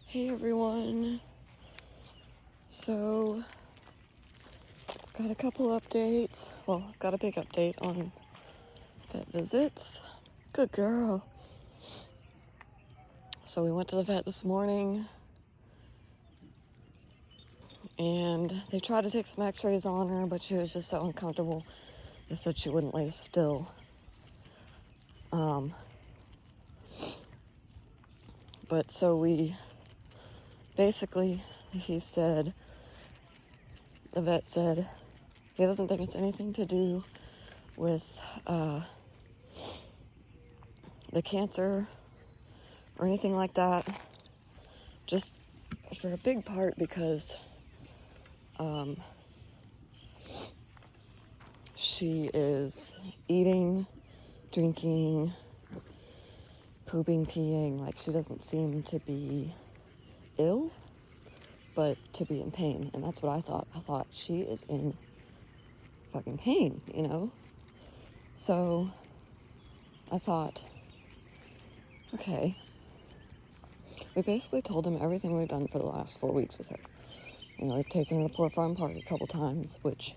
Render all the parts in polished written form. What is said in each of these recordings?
Hey everyone, so got a couple updates. Well, I've got a big update on vet visits. Good girl. So we went to the vet this morning and they tried to take some x-rays on her, but she was just so uncomfortable. They said she wouldn't lay still. But so we basically, the vet said he doesn't think it's anything to do with the cancer or anything like that. Just for a big part because she is eating, drinking, pooping, peeing. Like, she doesn't seem to be ill, but to be in pain. And that's what I thought. I thought she is in fucking pain, you know? So I thought, okay. We basically told him everything we've done for the last 4 weeks with her. You know, we've taken her to Port Farm Park a couple times, which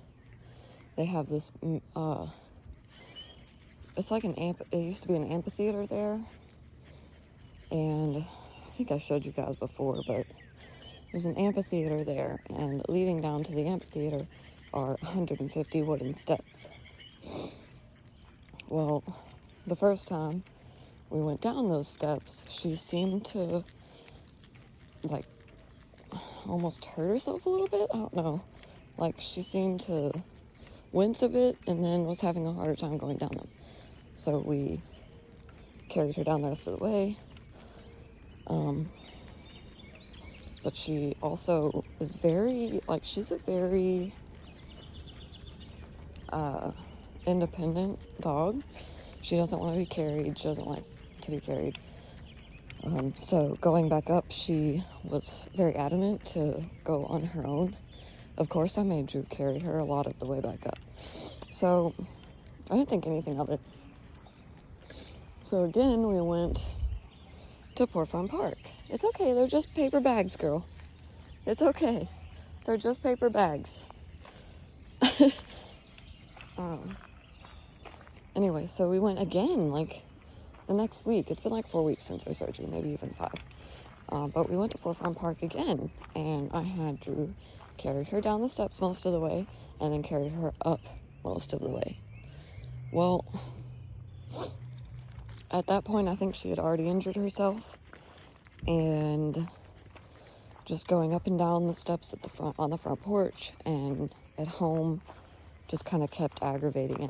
they have this, it's like it used to be an amphitheater there. And I think I showed you guys before, but there's an amphitheater there, and leading down to the amphitheater are 150 wooden steps. Well, the first time we went down those steps, she seemed to, like, almost hurt herself a little bit. I don't know. Like, she seemed to wince a bit and then was having a harder time going down them. So we carried her down the rest of the way. But she also is very, like, she's a very independent dog. She doesn't want to be carried. She doesn't like to be carried. So going back up, she was very adamant to go on her own. Of course, I made Drew carry her a lot of the way back up. So I didn't think anything of it. So again, we went to Port Farm Park. It's okay, they're just paper bags, girl. It's okay. They're just paper bags. Anyway, so we went again, like, the next week. It's been like 4 weeks since her surgery, maybe even 5. But we went to Port Farm Park again, and I had Drew carry her down the steps most of the way, and then carry her up most of the way. Well, at that point, I think she had already injured herself, and just going up and down the steps at the front, on the front porch, and at home, just kind of kept aggravating it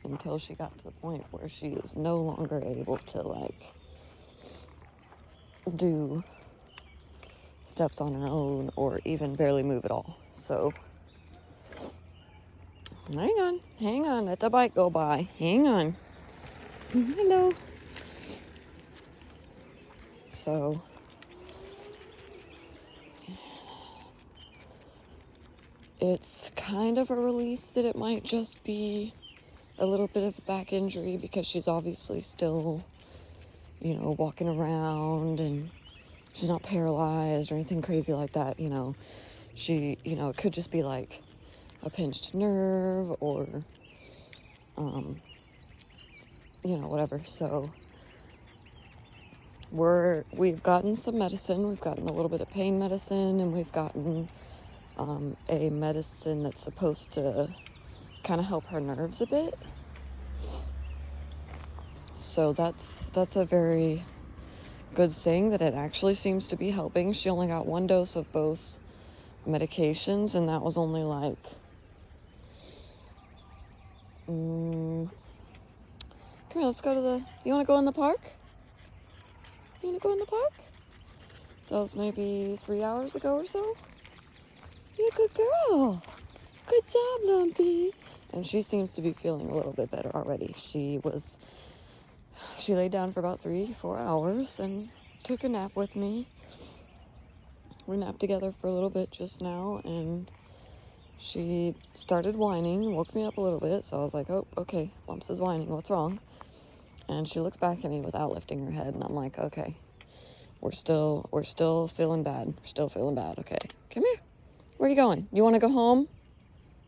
until she got to the point where she is no longer able to, like, do steps on her own or even barely move at all. So hang on, let the bike go by. Hang on. Hello. So it's kind of a relief that it might just be a little bit of a back injury, because she's obviously still, you know, walking around, and she's not paralyzed or anything crazy like that, you know. She, you know, it could just be like a pinched nerve or, you know, whatever. So we've gotten some medicine. We've gotten a little bit of pain medicine, and we've gotten a medicine that's supposed to kind of help her nerves a bit. So that's a very good thing that it actually seems to be helping. She only got 1 dose of both medications, and that was only like come here, let's go to you want to go in the park? You want to go in the park? That was maybe 3 hours ago or so. You're a good girl. Good job, Lumpy. And she seems to be feeling a little bit better already. She laid down for about 3-4 hours and took a nap with me. We napped together for a little bit just now, and she started whining, woke me up a little bit, so I was like, oh, okay, Lumps is whining, what's wrong? And she looks back at me without lifting her head, and I'm like, okay, We're still feeling bad. We're still feeling bad. Okay, come here. Where are you going? You want to go home?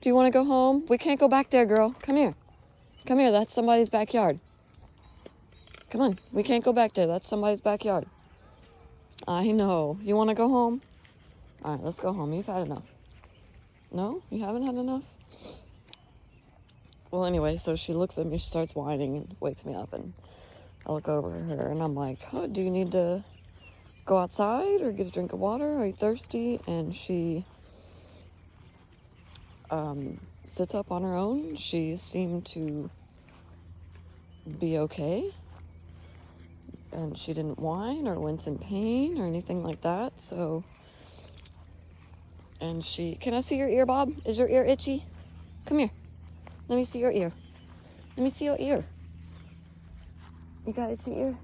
Do you want to go home? We can't go back there, girl. Come here. Come here. That's somebody's backyard. Come on. We can't go back there. That's somebody's backyard. I know. You want to go home? All right, let's go home. You've had enough. No? You haven't had enough? Well, anyway, so she looks at me. She starts whining and wakes me up. And I look over at her and I'm like, oh, do you need to go outside or get a drink of water? Are you thirsty? And she sits up on her own. She seemed to be okay. And she didn't whine or wince in pain or anything like that. So, and can I see your ear, Bob? Is your ear itchy? Come here. Let me see your ear. Let me see your ear. You got itchy ear?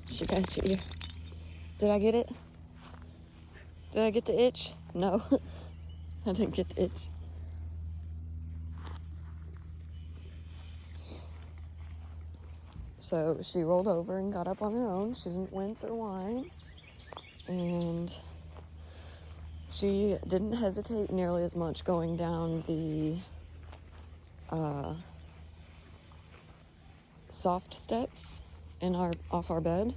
She got itchy ear. Did I get it? Did I get the itch? No. I didn't get the itch. So she rolled over and got up on her own. She didn't wince or whine. And she didn't hesitate nearly as much going down the soft steps off our bed.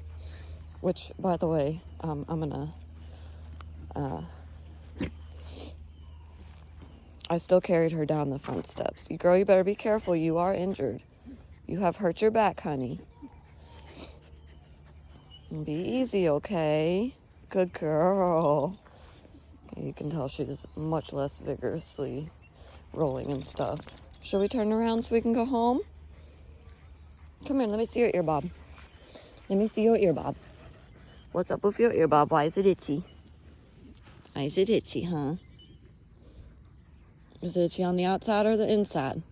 Which, by the way, I'm gonna... I still carried her down the front steps. Girl, you better be careful. You are injured. You have hurt your back, honey. Be easy, okay? Good girl. You can tell she's much less vigorously rolling and stuff. Shall we turn around so we can go home? Come here, let me see your ear, Bob. Let me see your ear, Bob. What's up with your ear, Bob? Why is it itchy? Why is it itchy, huh? Is it itchy on the outside or the inside?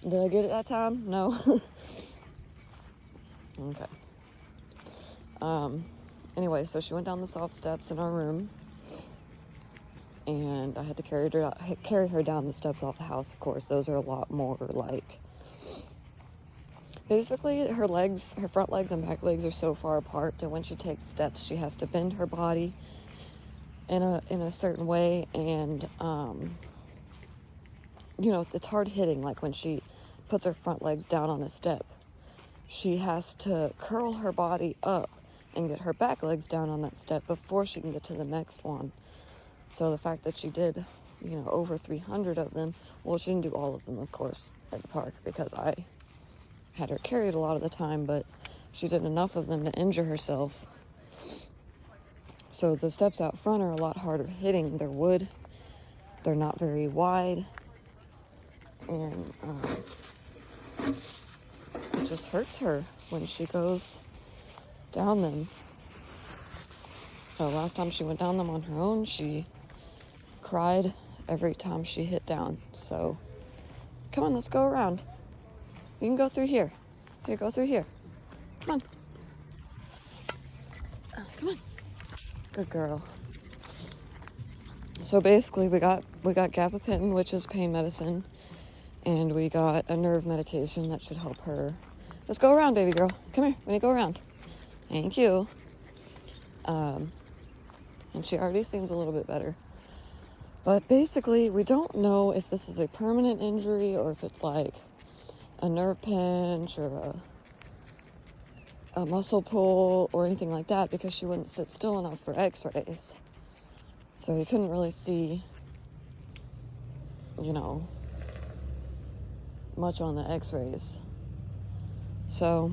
Did I get it that time? No. Okay. Anyway, so she went down the soft steps in our room, and I had to carry her down the steps off the house. Of course, those are a lot more like. Basically, her front legs and back legs are so far apart that when she takes steps, she has to bend her body in a certain way, and it's hard hitting. Like when she puts her front legs down on a step, she has to curl her body up and get her back legs down on that step before she can get to the next one. So the fact that she did, over 300 of them, well, she didn't do all of them, of course, at the park because I had her carried a lot of the time, but she did enough of them to injure herself. So the steps out front are a lot harder hitting. They're wood. They're not very wide. And it just hurts her when she goes down them. Last time she went down them on her own, she cried every time she hit down. So come on, let's go around. You can go through here. Here, go through here. Come on. Come on. Good girl. So basically, we got gabapentin, which is pain medicine, and we got a nerve medication that should help her. Let's go around, baby girl. Come here. We need to go around. Thank you. And she already seems a little bit better. But basically, we don't know if this is a permanent injury or if it's like a nerve pinch or a muscle pull or anything like that, because she wouldn't sit still enough for x-rays. So you couldn't really see, much on the x-rays. So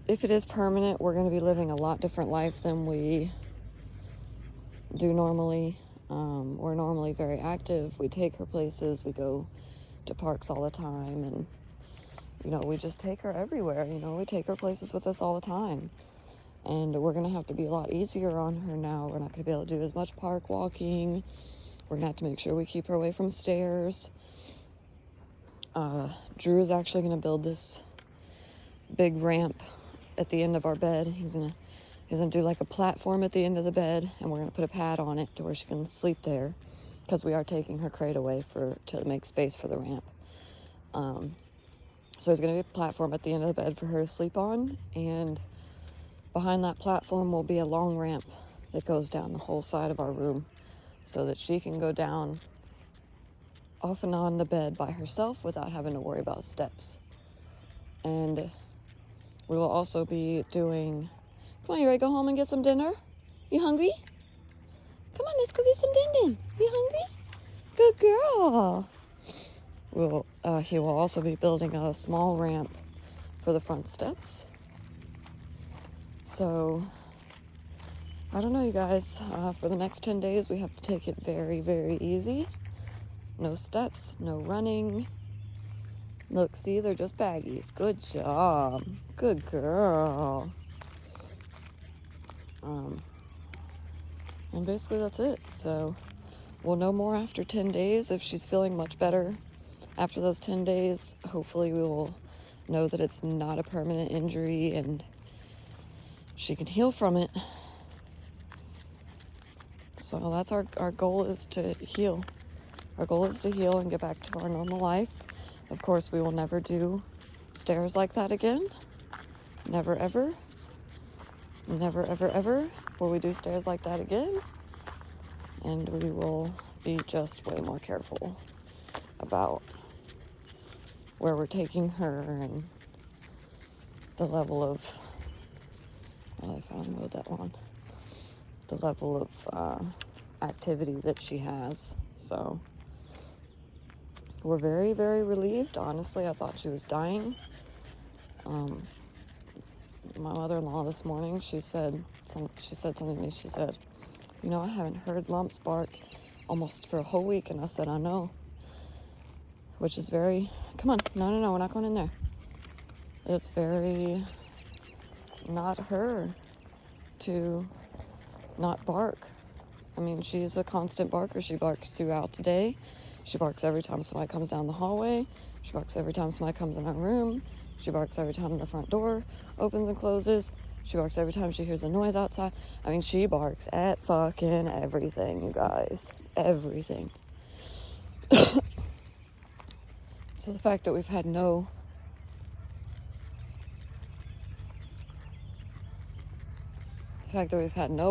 if it is permanent, we're going to be living a lot different life than we do normally. We're normally very active. We take her places. We go to parks all the time, and we just take her everywhere. We take her places with us all the time, and we're gonna have to be a lot easier on her now. We're not gonna be able to do as much park walking. We're gonna have to make sure we keep her away from stairs. Drew is actually gonna build this big ramp at the end of our bed. He's gonna do like a platform at the end of the bed, and we're gonna put a pad on it to where she can sleep there because we are taking her crate away to make space for the ramp. So there's going to be a platform at the end of the bed for her to sleep on, and behind that platform will be a long ramp that goes down the whole side of our room so that she can go down off and on the bed by herself without having to worry about steps. And we will also be doing... Come on, you ready to go home and get some dinner? You hungry? Come on, let's go get some din. You hungry? Good girl. He will also be building a small ramp for the front steps. So, I don't know, you guys. For the next 10 days, we have to take it very, very easy. No steps, no running. Look, see, they're just baggies. Good job. Good girl. And basically that's it. So we'll know more after 10 days if she's feeling much better. After those 10 days, hopefully we will know that it's not a permanent injury and she can heal from it. So that's our goal, is to heal. Our goal is to heal and get back to our normal life. Of course, we will never do stairs like that again. Never, ever. Never, ever, ever will we do stairs like that again. And we will be just way more careful about where we're taking her and the level of... Well, I found mowed that lawn. The level of activity that she has. So we're very, very relieved. Honestly, I thought she was dying. My mother-in-law this morning, she said something to me. She said, you know, I haven't heard Lumps bark almost for a whole week. And I said, I know. Which is very... Come on. No, we're not going in there. It's very not her to not bark. I mean, she's a constant barker. She barks throughout the day. She barks every time somebody comes down the hallway. She barks every time somebody comes in our room. She barks every time the front door opens and closes. She barks every time she hears a noise outside. I mean, she barks at fucking everything, you guys. Everything. So the fact that we've had no...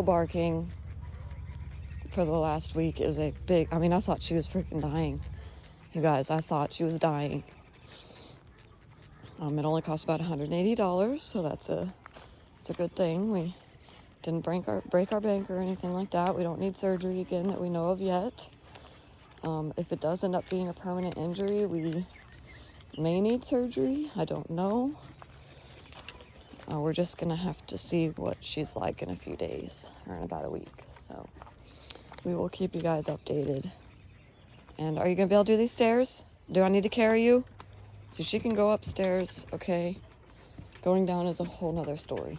barking for the last week is a big... I mean, I thought she was freaking dying. You guys, I thought she was dying. It only cost about $180, so that's a good thing. We didn't break our bank or anything like that. We don't need surgery again that we know of yet. If it does end up being a permanent injury, we may need surgery. I don't know. We're just gonna have to see what she's like in a few days, or in about a week. So we will keep you guys updated. And are you gonna be able to do these stairs? Do I need to carry you? So she can go upstairs, okay? Going down is a whole nother story.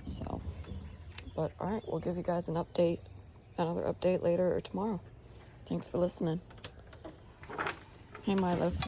So, but all right, we'll give you guys another update later or tomorrow. Thanks for listening. Hey, Milo.